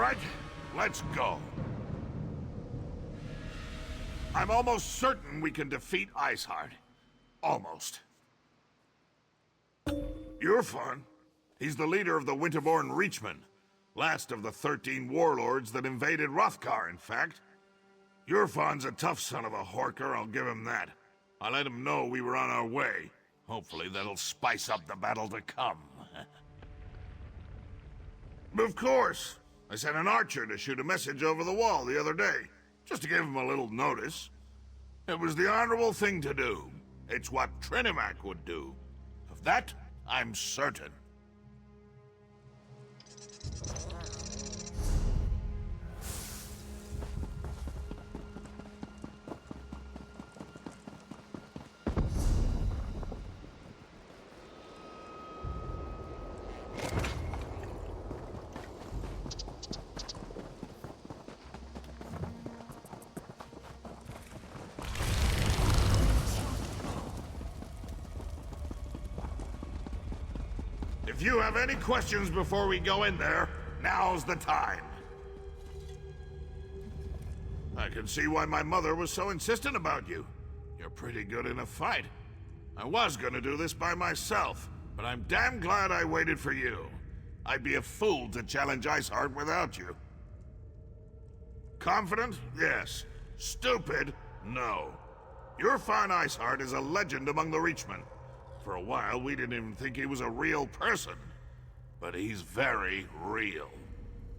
right, let's go. I'm almost certain we can defeat Iceheart. Almost. You're fun. He's the leader of the Winterborn Reachmen. Last of the 13 warlords that invaded Hrothgar, in fact. Yurfan's a tough son of a horker, I'll give him that. I let him know we were on our way. Hopefully that'll spice up the battle to come. Of course. I sent an archer to shoot a message over the wall the other day, just to give him a little notice. It was the honorable thing to do. It's what Trinimac would do. Of that, I'm certain. If you have any questions before we go in there, now's the time. I can see why my mother was so insistent about you. You're pretty good in a fight. I was gonna do this by myself, but I'm damn glad I waited for you. I'd be a fool to challenge Iceheart without you. Confident? Yes. Stupid? No. Your fine Iceheart is a legend among the Reachmen. For a while, we didn't even think he was a real person. But he's very real.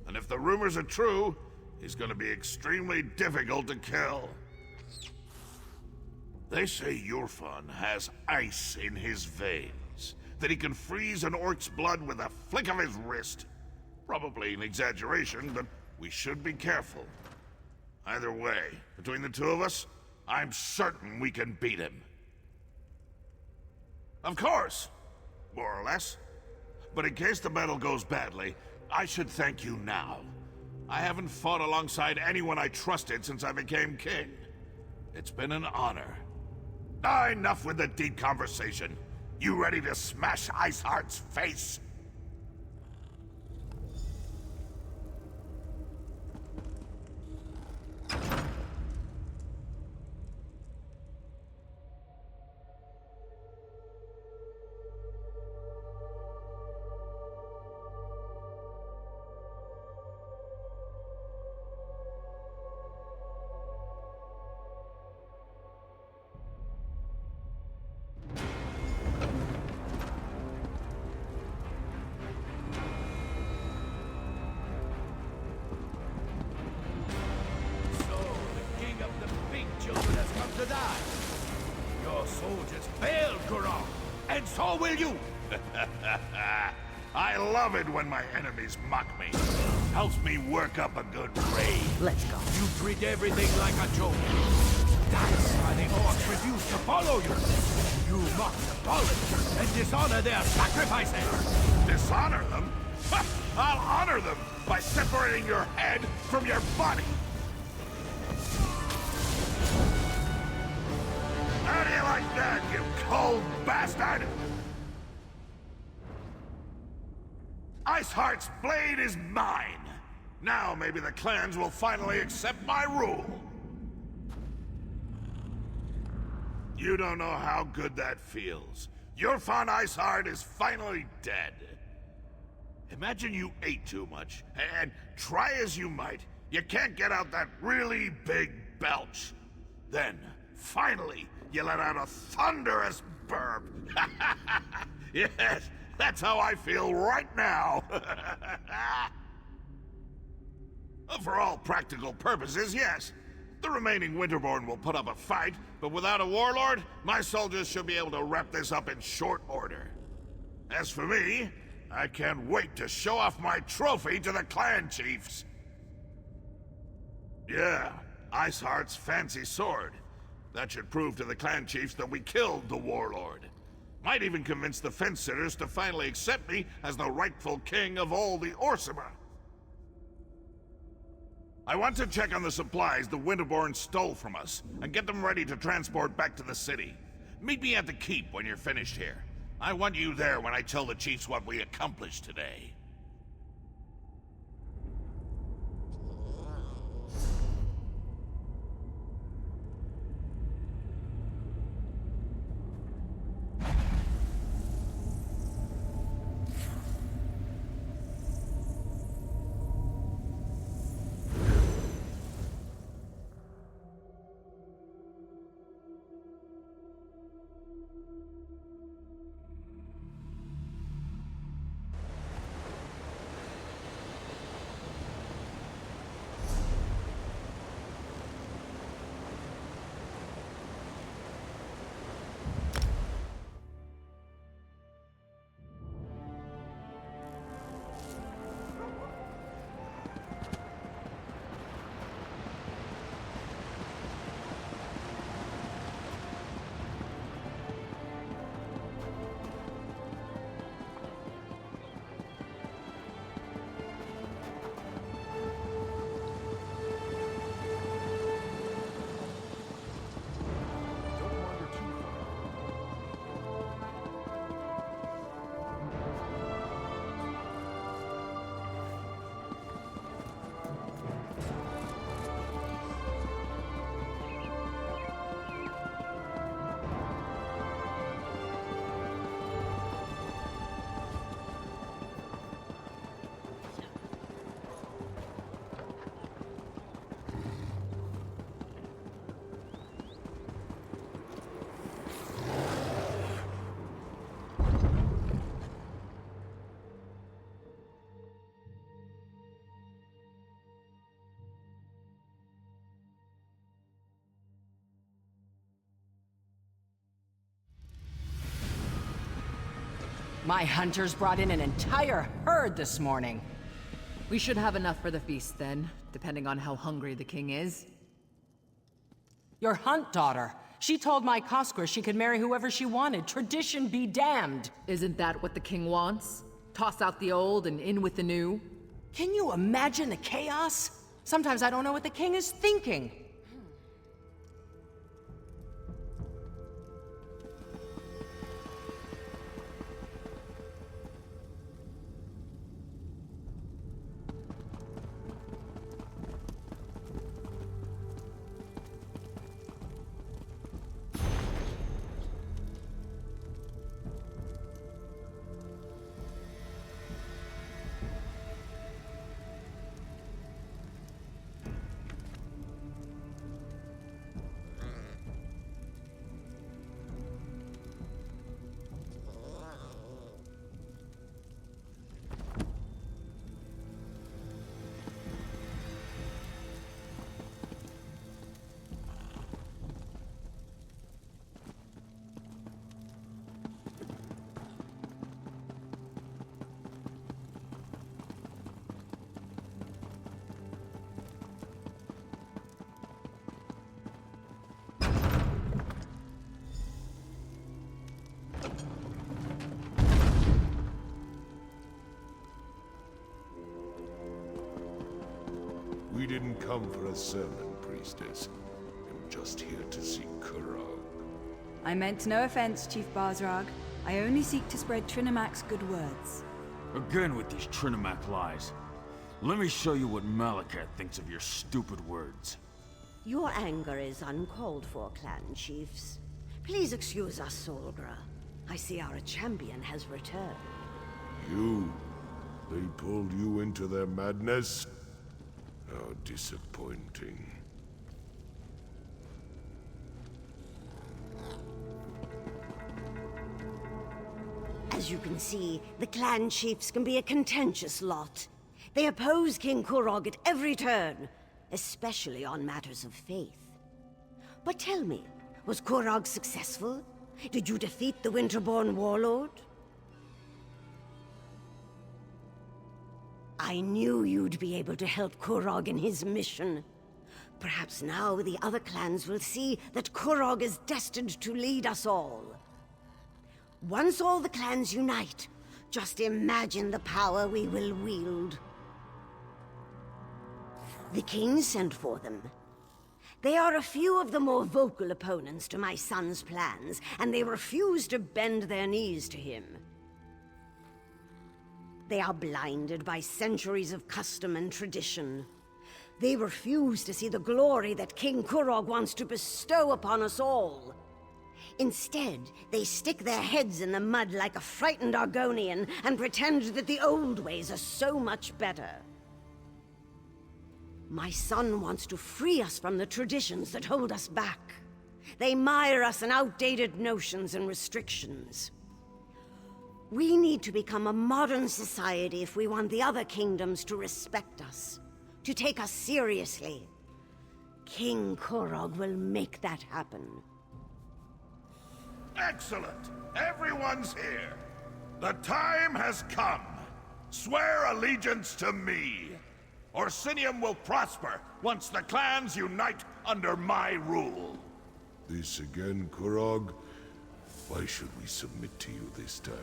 And if the rumors are true, he's gonna be extremely difficult to kill. They say Yurfan has ice in his veins, that he can freeze an orc's blood with a flick of his wrist. Probably an exaggeration, but we should be careful. Either way, between the two of us, I'm certain we can beat him. Of course, more or less. But in case the battle goes badly, I should thank you now. I haven't fought alongside anyone I trusted since I became king. It's been an honor. Enough with the deep conversation. You ready to smash Iceheart's face? So will you! I love it when my enemies mock me. Helps me work up a good raid. Let's go. You treat everything like a joke. That's why the orcs refuse to follow you. You mock the fallen and dishonor their sacrifices. Dishonor them? Ha! I'll honor them by separating your head from your body. How do you like that, you cold bastard? Iceheart's blade is mine. Now maybe the clans will finally accept my rule. You don't know how good that feels. Your fond Iceheart is finally dead. Imagine you ate too much, and try as you might, you can't get out that really big belch. Then, finally, you let out a thunderous burp. Yes, that's how I feel right now. For all practical purposes, yes. The remaining Winterborn will put up a fight, but without a warlord, my soldiers should be able to wrap this up in short order. As for me, I can't wait to show off my trophy to the clan chiefs. Yeah, Iceheart's fancy sword. That should prove to the clan chiefs that we killed the warlord. Might even convince the fence-sitters to finally accept me as the rightful king of all the Orsima. I want to check on the supplies the Winterborn stole from us, and get them ready to transport back to the city. Meet me at the keep when you're finished here. I want you there when I tell the chiefs what we accomplished today. My hunters brought in an entire herd this morning. We should have enough for the feast then, depending on how hungry the king is. Your hunt daughter. She told my Koskra she could marry whoever she wanted. Tradition be damned. Isn't that what the king wants? Toss out the old and in with the new? Can you imagine the chaos? Sometimes I don't know what the king is thinking. We didn't come for a sermon, priestess. I'm just here to see Kurog. I meant no offense, Chief Barzrag. I only seek to spread Trinamac's good words. Again with these Trinamac lies. Let me show you what Malakat thinks of your stupid words. Your anger is uncalled for, clan chiefs. Please excuse us, Solgra. I see our champion has returned. You? They pulled you into their madness? How disappointing. As you can see, the clan chiefs can be a contentious lot. They oppose King Kurog at every turn, especially on matters of faith. But tell me, was Kurog successful? Did you defeat the Winterborn warlord? I knew you'd be able to help Kurog in his mission. Perhaps now the other clans will see that Kurog is destined to lead us all. Once all the clans unite, just imagine the power we will wield. The king sent for them. They are a few of the more vocal opponents to my son's plans, and they refuse to bend their knees to him. They are blinded by centuries of custom and tradition. They refuse to see the glory that King Kurog wants to bestow upon us all. Instead, they stick their heads in the mud like a frightened Argonian and pretend that the old ways are so much better. My son wants to free us from the traditions that hold us back. They mire us in outdated notions and restrictions. We need to become a modern society if we want the other kingdoms to respect us, to take us seriously. King Kurog will make that happen. Excellent! Everyone's here! The time has come! Swear allegiance to me! Orsinium will prosper once the clans unite under my rule. This again, Kurog? Why should we submit to you this time?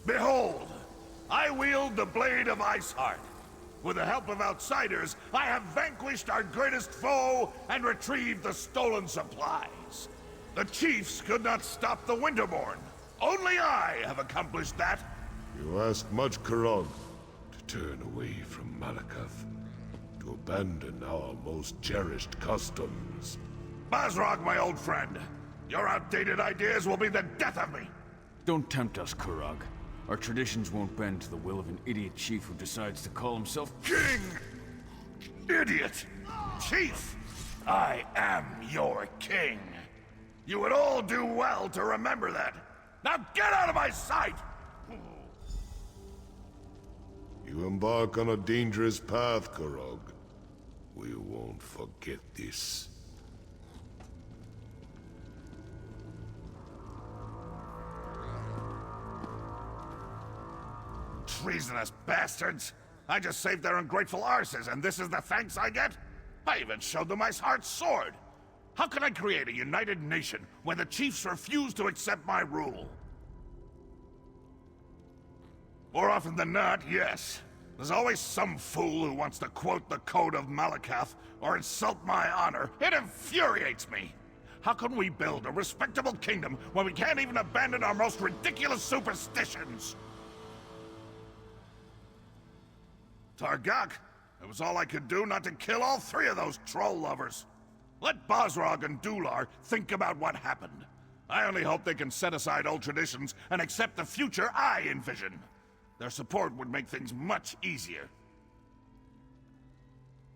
Behold! I wield the blade of Iceheart. With the help of outsiders, I have vanquished our greatest foe and retrieved the stolen supplies. The chiefs could not stop the Winterborn. Only I have accomplished that. You ask much, Kurog, to turn away from Malakath, to abandon our most cherished customs. Bazrog, my old friend, your outdated ideas will be the death of me. Don't tempt us, Kurog. Our traditions won't bend to the will of an idiot chief who decides to call himself King! Idiot! Chief! I am your king. You would all do well to remember that. Now get out of my sight! You embark on a dangerous path, Kurog. We won't forget this. treasonous bastards! I just saved their ungrateful arses, and this is the thanks I get? I even showed them Iceheart's sword! How can I create a united nation when the chiefs refuse to accept my rule? More often than not, yes. There's always some fool who wants to quote the Code of Malakath or insult my honor. It infuriates me! How can we build a respectable kingdom when we can't even abandon our most ridiculous superstitions? Targak, it was all I could do not to kill all three of those troll lovers. Let Bosrog and Dular think about what happened. I only hope they can set aside old traditions and accept the future I envision. Their support would make things much easier.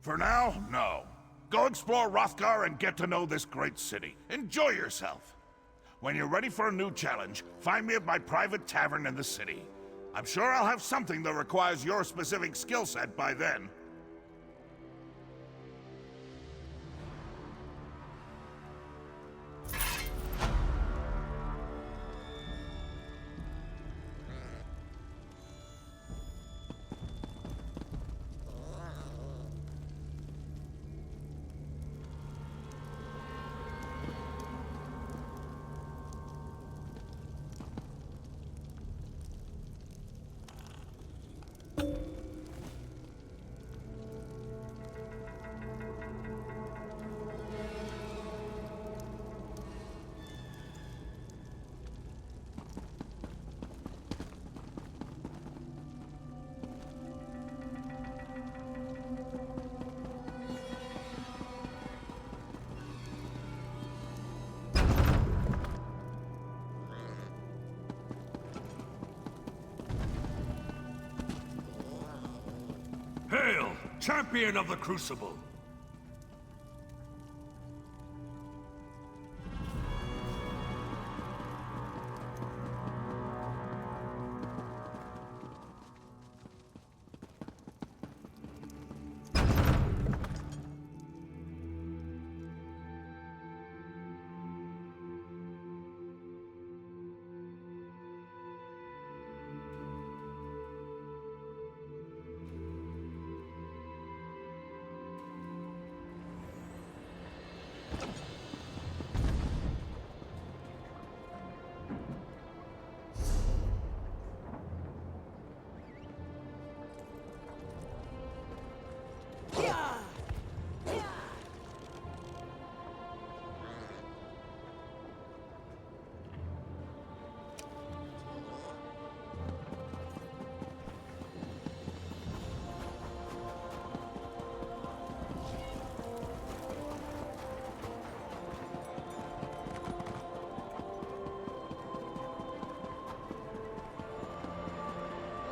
For now, no. Go explore Hrothgar and get to know this great city. Enjoy yourself. When you're ready for a new challenge, find me at my private tavern in the city. I'm sure I'll have something that requires your specific skill set by then. Hail, champion of the Crucible!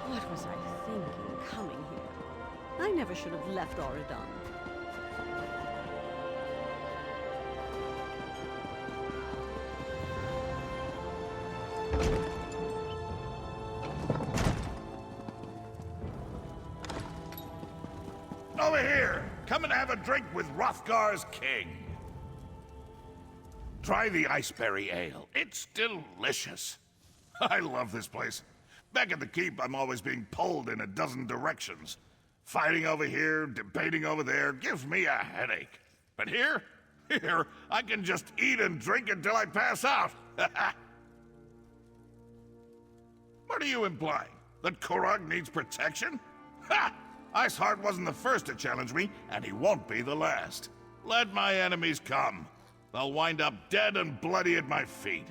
What was I thinking coming here? I never should have left Auradon. Over here! Come and have a drink with Hrothgar's king. Try the Iceberry Ale. It's delicious. I love this place. Back at the keep, I'm always being pulled in a dozen directions. Fighting over here, debating over there, gives me a headache. But here, I can just eat and drink until I pass out. What are you implying? That Korog needs protection? Ha! Iceheart wasn't the first to challenge me, and he won't be the last. Let my enemies come. They'll wind up dead and bloody at my feet.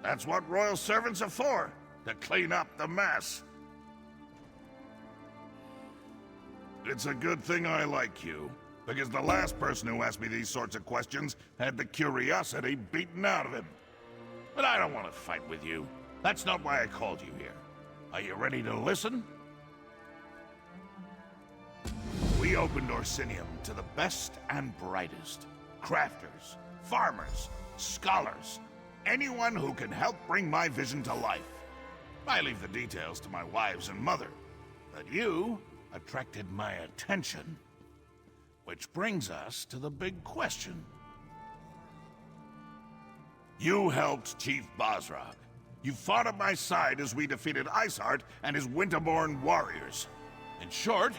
That's what royal servants are for, to clean up the mess. It's a good thing I like you, because the last person who asked me these sorts of questions had the curiosity beaten out of him. But I don't want to fight with you. That's not why I called you here. Are you ready to listen? We opened Orsinium to the best and brightest. Crafters, farmers, scholars, anyone who can help bring my vision to life. I leave the details to my wives and mother, but you attracted my attention. Which brings us to the big question. You helped Chief Bosrog. You fought at my side as we defeated Iceheart and his Winterborn warriors. In short,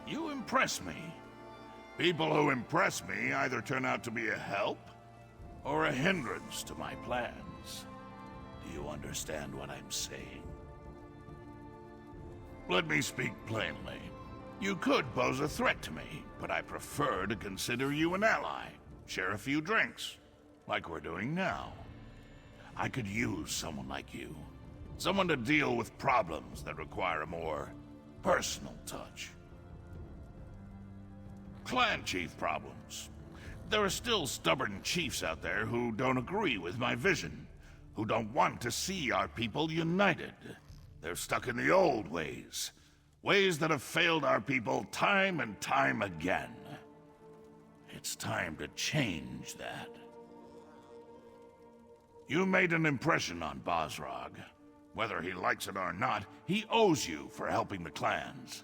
you impress me. People who impress me either turn out to be a help or a hindrance to my plans. Do you understand what I'm saying? Let me speak plainly. You could pose a threat to me, but I prefer to consider you an ally. Share a few drinks, like we're doing now. I could use someone like you. Someone to deal with problems that require a more personal touch. Clan chief problems. There are still stubborn chiefs out there who don't agree with my vision, who don't want to see our people united. They're stuck in the old ways, ways that have failed our people time and time again. It's time to change that. You made an impression on Bosrog. Whether he likes it or not, he owes you for helping the clans.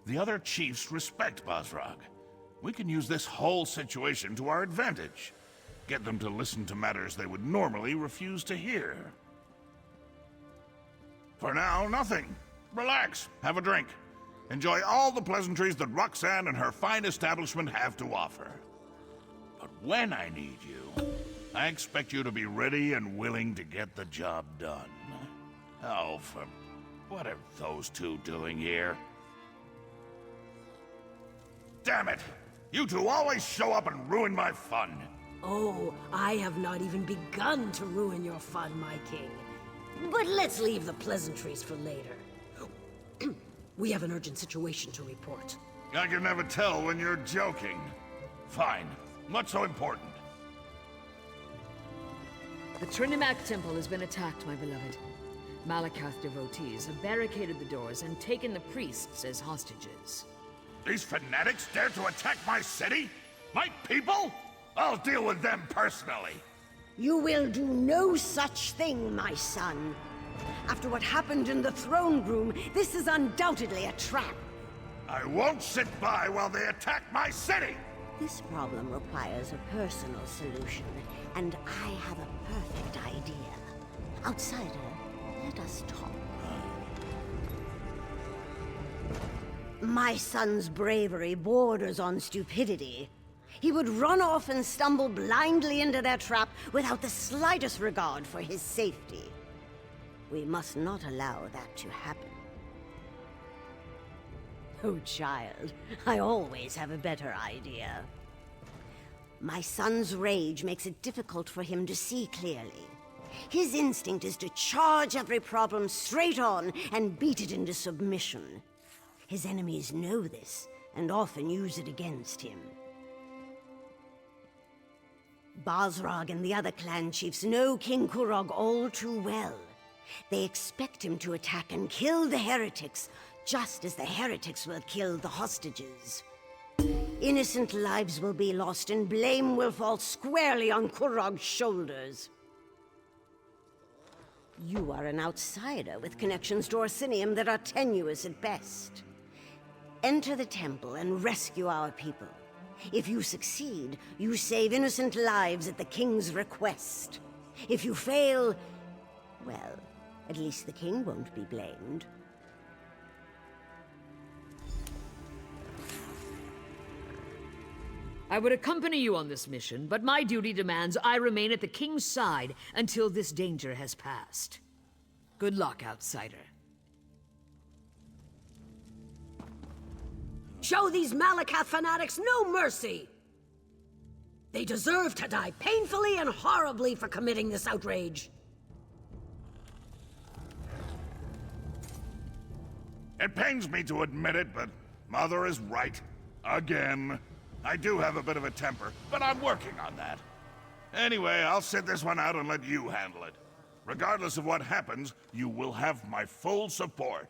The other chiefs respect Bosrog. We can use this whole situation to our advantage. Get them to listen to matters they would normally refuse to hear. For now, nothing. Relax, have a drink. Enjoy all the pleasantries that Roxanne and her fine establishment have to offer. But when I need you, I expect you to be ready and willing to get the job done. Oh, what are those two doing here? Damn it! You two always show up and ruin my fun. Oh, I have not even begun to ruin your fun, my king. But let's leave the pleasantries for later. We have an urgent situation to report. I can never tell when you're joking. Fine. What's so important? The Trinimac Temple has been attacked, my beloved. Malakath devotees have barricaded the doors and taken the priests as hostages. These fanatics dare to attack my city? My people? I'll deal with them personally. You will do no such thing, my son. After what happened in the throne room, this is undoubtedly a trap. I won't sit by while they attack my city! This problem requires a personal solution, and I have a perfect idea. Outsider, let us talk. My son's bravery borders on stupidity. He would run off and stumble blindly into their trap without the slightest regard for his safety. We must not allow that to happen. Oh, child, I always have a better idea. My son's rage makes it difficult for him to see clearly. His instinct is to charge every problem straight on and beat it into submission. His enemies know this and often use it against him. Bosrog and the other clan chiefs know King Kurog all too well. They expect him to attack and kill the heretics, just as the heretics will kill the hostages. Innocent lives will be lost and blame will fall squarely on Kurog's shoulders. You are an outsider with connections to Orsinium that are tenuous at best. Enter the temple and rescue our people. If you succeed, you save innocent lives at the king's request. If you fail, well, at least the king won't be blamed. I would accompany you on this mission, but my duty demands I remain at the king's side until this danger has passed. Good luck, outsider. Show these Malakath fanatics no mercy! They deserve to die painfully and horribly for committing this outrage. It pains me to admit it, but Mother is right. Again. I do have a bit of a temper, but I'm working on that. Anyway, I'll sit this one out and let you handle it. Regardless of what happens, you will have my full support.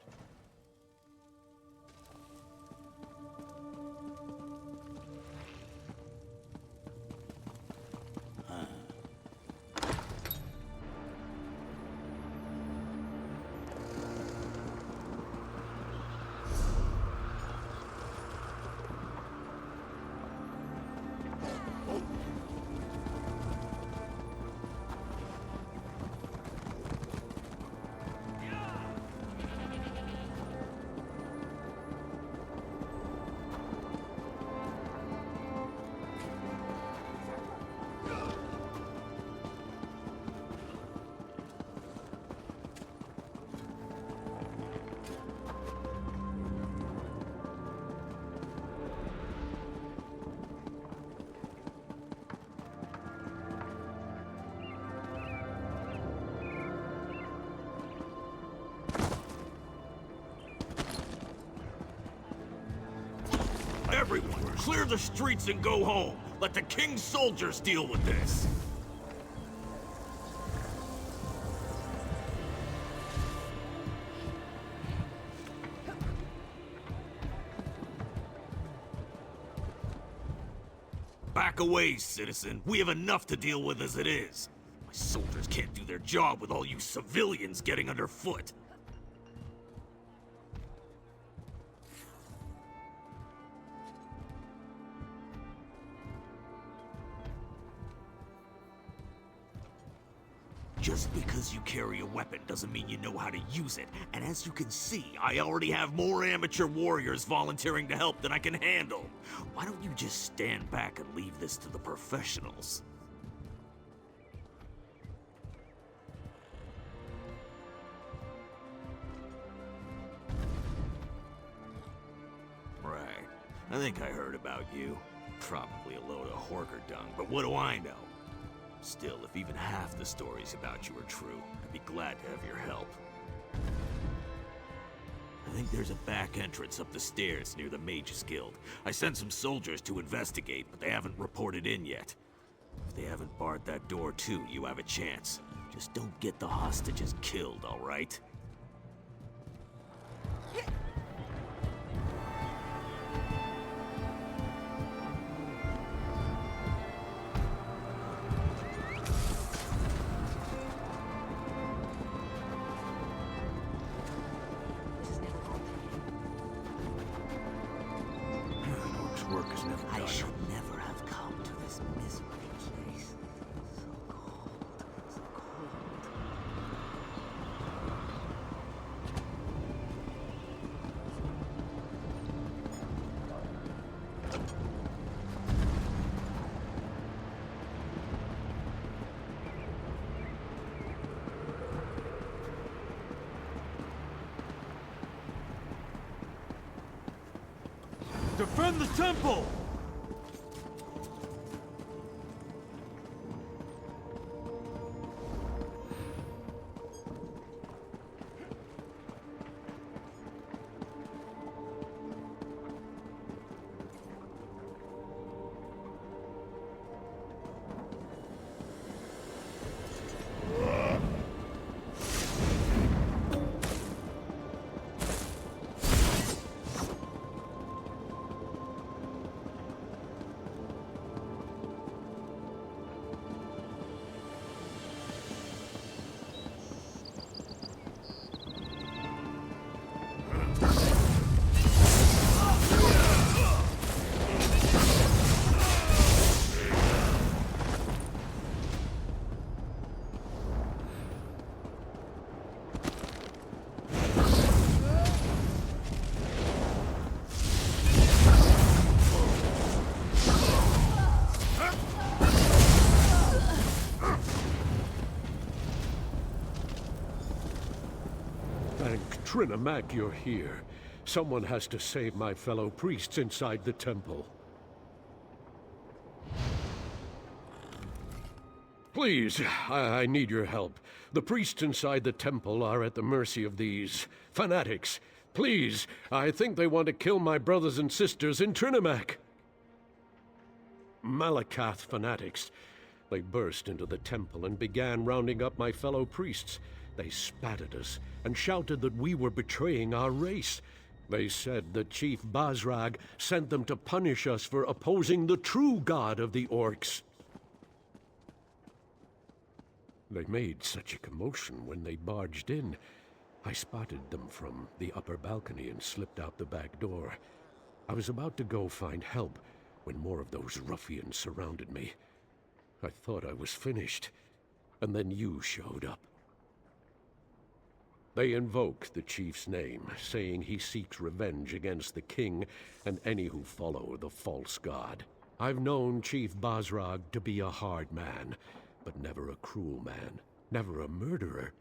Everyone, clear the streets and go home. Let the king's soldiers deal with this. Back away, citizen. We have enough to deal with as it is. My soldiers can't do their job with all you civilians getting underfoot. Just because you carry a weapon doesn't mean you know how to use it. And as you can see, I already have more amateur warriors volunteering to help than I can handle. Why don't you just stand back and leave this to the professionals? Right. I think I heard about you. Probably a load of horker dung, but what do I know? Still, if even half the stories about you are true, I'd be glad to have your help. I think there's a back entrance up the stairs near the Mages Guild. I sent some soldiers to investigate, but they haven't reported in yet. If they haven't barred that door too, you have a chance. Just don't get the hostages killed, all right? Work is never done. I should never have come to this miserable place. So cold, so cold. Defend the temple! Trinamac, you're here. Someone has to save my fellow priests inside the temple. Please, I need your help. The priests inside the temple are at the mercy of these fanatics. Please, I think they want to kill my brothers and sisters in Trinamac. Malakath fanatics. They burst into the temple and began rounding up my fellow priests. They spat at us and shouted that we were betraying our race. They said that Chief Basrag sent them to punish us for opposing the true god of the orcs. They made such a commotion when they barged in. I spotted them from the upper balcony and slipped out the back door. I was about to go find help when more of those ruffians surrounded me. I thought I was finished, and then you showed up. They invoke the chief's name, saying he seeks revenge against the king and any who follow the false god. I've known Chief Basrag to be a hard man, but never a cruel man, never a murderer.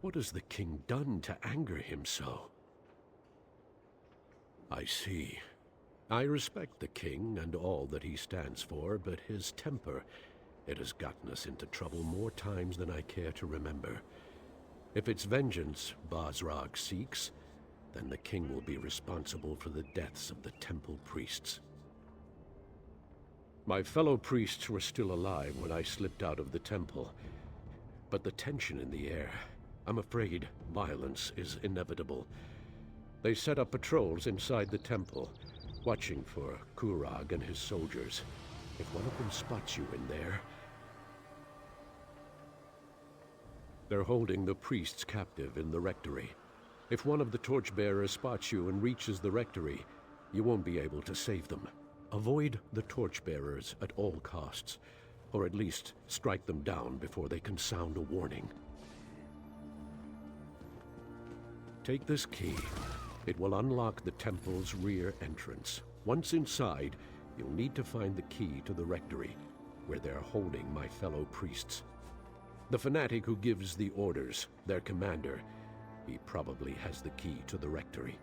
What has the king done to anger him so? I see. I respect the king and all that he stands for, but his temper, it has gotten us into trouble more times than I care to remember. If it's vengeance Basrag seeks, then the king will be responsible for the deaths of the temple priests. My fellow priests were still alive when I slipped out of the temple. But the tension in the air, I'm afraid violence is inevitable. They set up patrols inside the temple, watching for Kurag and his soldiers. If one of them spots you in there... They're holding the priests captive in the rectory. If one of the torchbearers spots you and reaches the rectory, you won't be able to save them. Avoid the torchbearers at all costs, or at least strike them down before they can sound a warning. Take this key. It will unlock the temple's rear entrance. Once inside, you'll need to find the key to the rectory, where they're holding my fellow priests. The fanatic who gives the orders, their commander, he probably has the key to the rectory.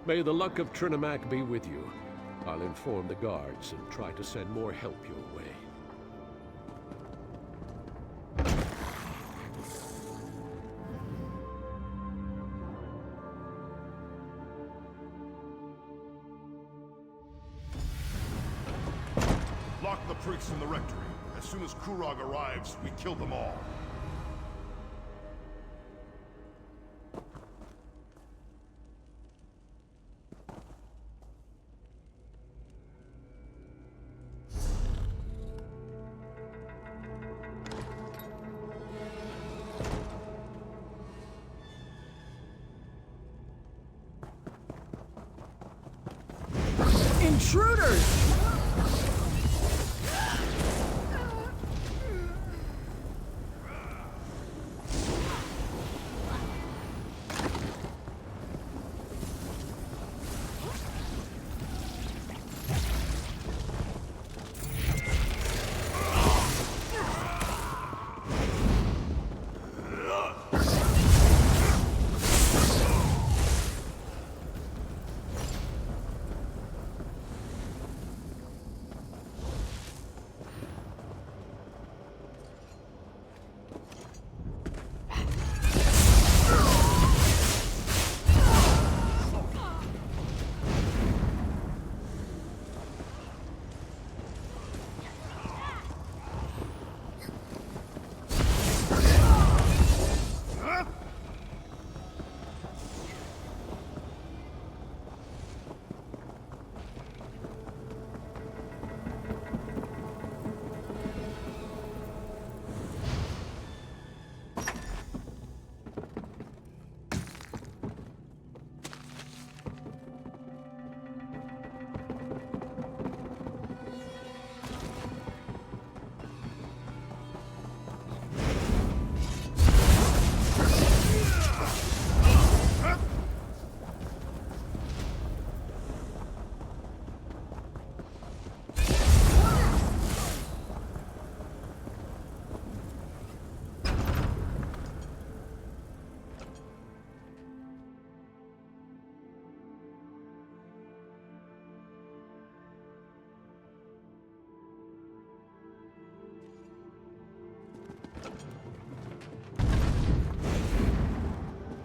May the luck of Trinimac be with you. I'll inform the guards and try to send more help your way. Lock the priests in the rectory. As soon as Kurag arrives, we kill them all. Intruders!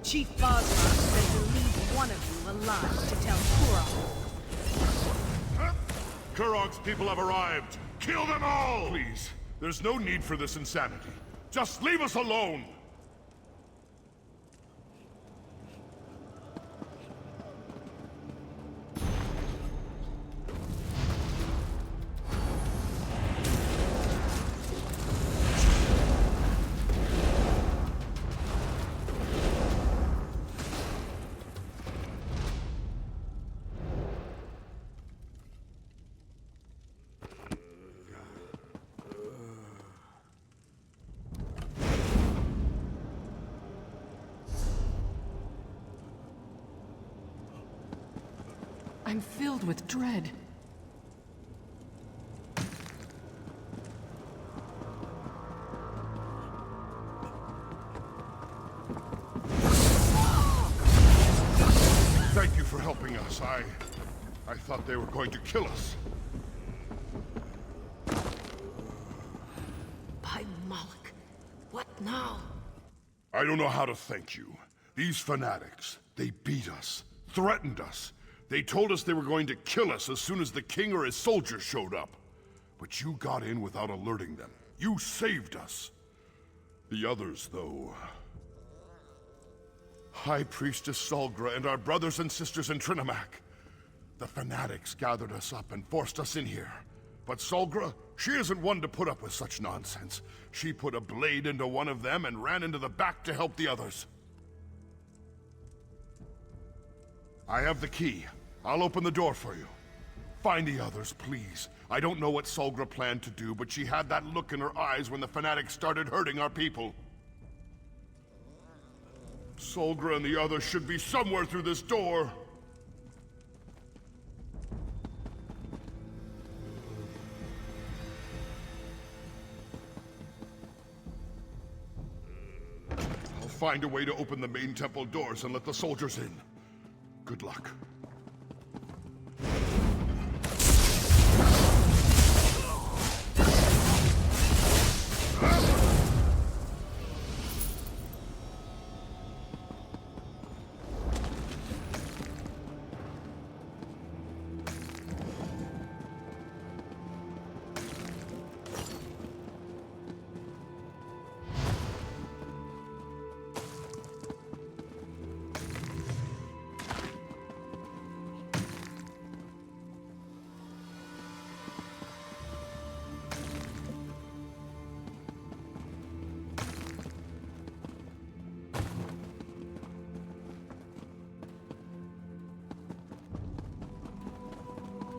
Chief Bosma said to leave one of you alive to tell Kurag. Kurag's people have arrived! Kill them all! Please, there's no need for this insanity. Just leave us alone! I'm filled with dread. Thank you for helping us. I thought they were going to kill us. By Moloch, what now? I don't know how to thank you. These fanatics, they beat us, threatened us. They told us they were going to kill us as soon as the king or his soldiers showed up. But you got in without alerting them. You saved us. The others, though... High Priestess Solgra and our brothers and sisters in Trinimac. The fanatics gathered us up and forced us in here. But Solgra, she isn't one to put up with such nonsense. She put a blade into one of them and ran into the back to help the others. I have the key. I'll open the door for you. Find the others, please. I don't know what Solgra planned to do, but she had that look in her eyes when the fanatics started hurting our people. Solgra and the others should be somewhere through this door. I'll find a way to open the main temple doors and let the soldiers in. Good luck.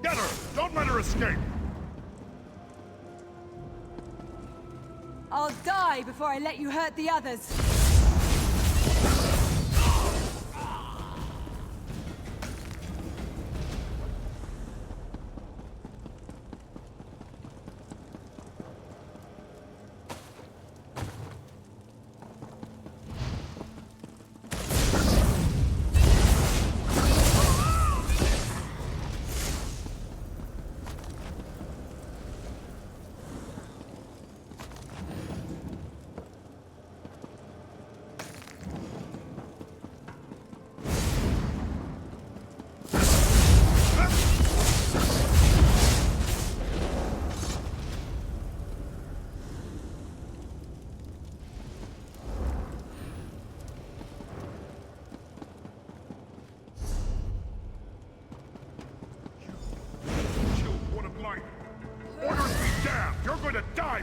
Get her! Don't let her escape! I'll die before I let you hurt the others.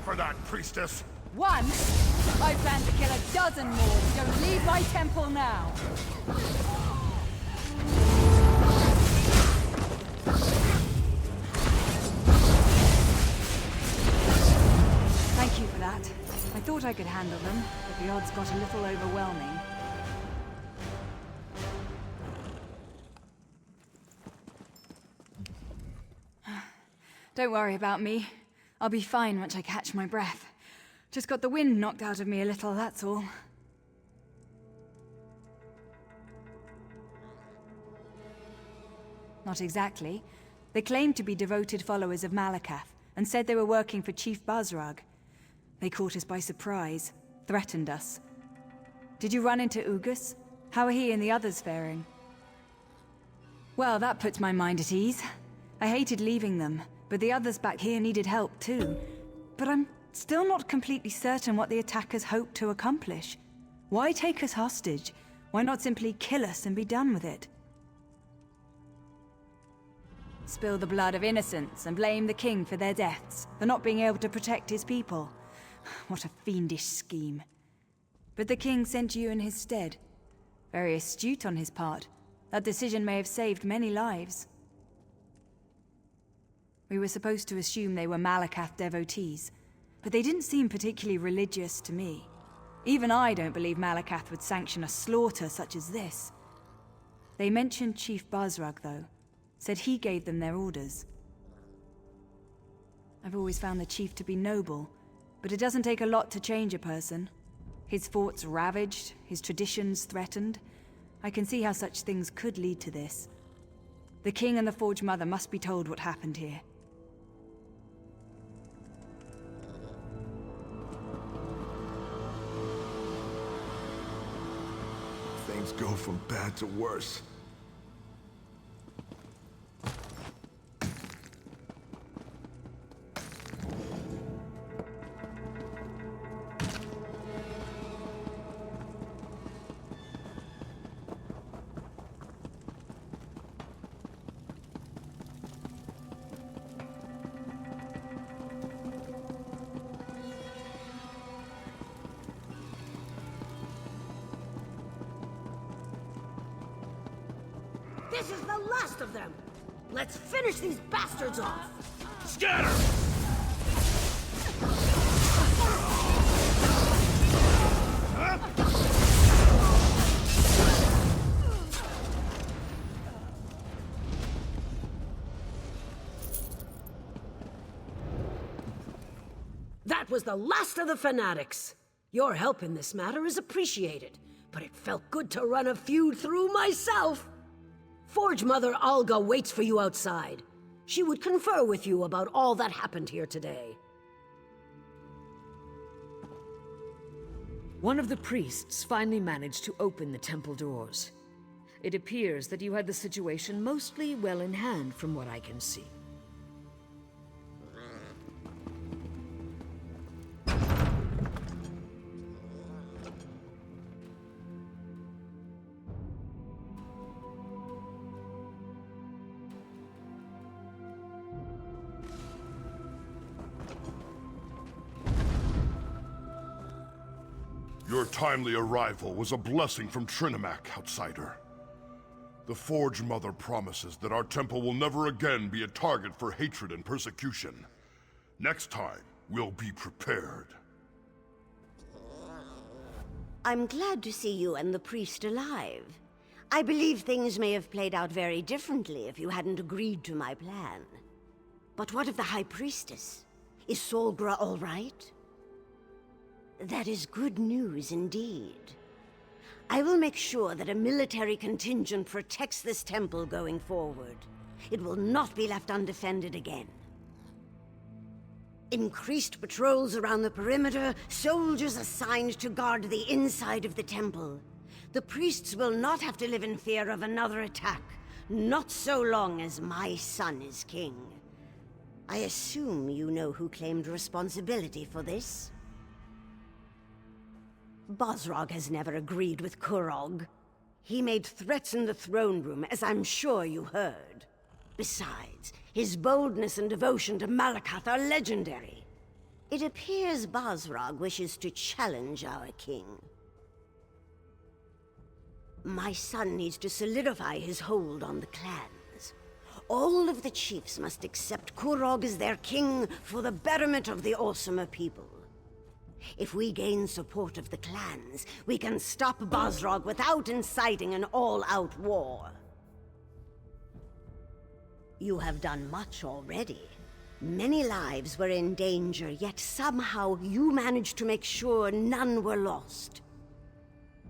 For that, priestess! One? I plan to kill a dozen more if you don't leave my temple now. Thank you for that. I thought I could handle them, but the odds got a little overwhelming. Don't worry about me. I'll be fine once I catch my breath. Just got the wind knocked out of me a little, that's all. Not exactly. They claimed to be devoted followers of Malakath, and said they were working for Chief Bazrag. They caught us by surprise, threatened us. Did you run into Ugus? How are he and the others faring? Well, that puts my mind at ease. I hated leaving them, but the others back here needed help too. But I'm still not completely certain what the attackers hoped to accomplish. Why take us hostage? Why not simply kill us and be done with it? Spill the blood of innocents and blame the king for their deaths, for not being able to protect his people. What a fiendish scheme. But the king sent you in his stead. Very astute on his part. That decision may have saved many lives. We were supposed to assume they were Malakath devotees, but they didn't seem particularly religious to me. Even I don't believe Malakath would sanction a slaughter such as this. They mentioned Chief Bazrag, though. Said he gave them their orders. I've always found the chief to be noble, but it doesn't take a lot to change a person. His forts ravaged, his traditions threatened. I can see how such things could lead to this. The king and the Forge Mother must be told what happened here. Things go from bad to worse. This is the last of them! Let's finish these bastards off! Scatter! That was the last of the fanatics. Your help in this matter is appreciated, but it felt good to run a feud through myself. Forge Mother Alga waits for you outside. She would confer with you about all that happened here today. One of the priests finally managed to open the temple doors. It appears that you had the situation mostly well in hand from what I can see. Your timely arrival was a blessing from Trinimac, outsider. The Forge Mother promises that our temple will never again be a target for hatred and persecution. Next time, we'll be prepared. I'm glad to see you and the priest alive. I believe things may have played out very differently if you hadn't agreed to my plan. But what of the High Priestess? Is Solgra all right? That is good news indeed. I will make sure that a military contingent protects this temple going forward. It will not be left undefended again. Increased patrols around the perimeter, soldiers assigned to guard the inside of the temple. The priests will not have to live in fear of another attack, not so long as my son is king. I assume you know who claimed responsibility for this? Bosrog has never agreed with Kurog. He made threats in the throne room, as I'm sure you heard. Besides, his boldness and devotion to Malakath are legendary. It appears Bosrog wishes to challenge our king. My son needs to solidify his hold on the clans. All of the chiefs must accept Kurog as their king for the betterment of the Orsimer people. If we gain support of the clans, we can stop Bosrog without inciting an all-out war. You have done much already. Many lives were in danger, yet somehow you managed to make sure none were lost.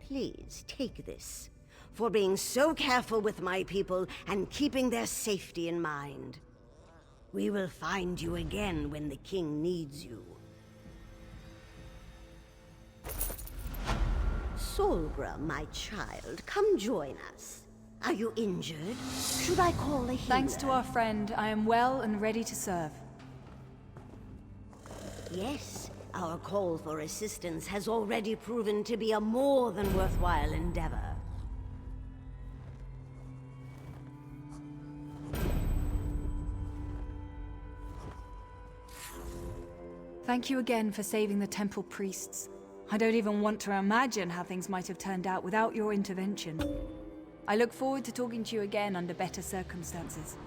Please, take this, for being so careful with my people and keeping their safety in mind. We will find you again when the king needs you. Solgra, my child, come join us. Are you injured? Should I call a healer? Thanks to our friend, I am well and ready to serve. Yes, our call for assistance has already proven to be a more than worthwhile endeavor. Thank you again for saving the temple priests. I don't even want to imagine how things might have turned out without your intervention. I look forward to talking to you again under better circumstances.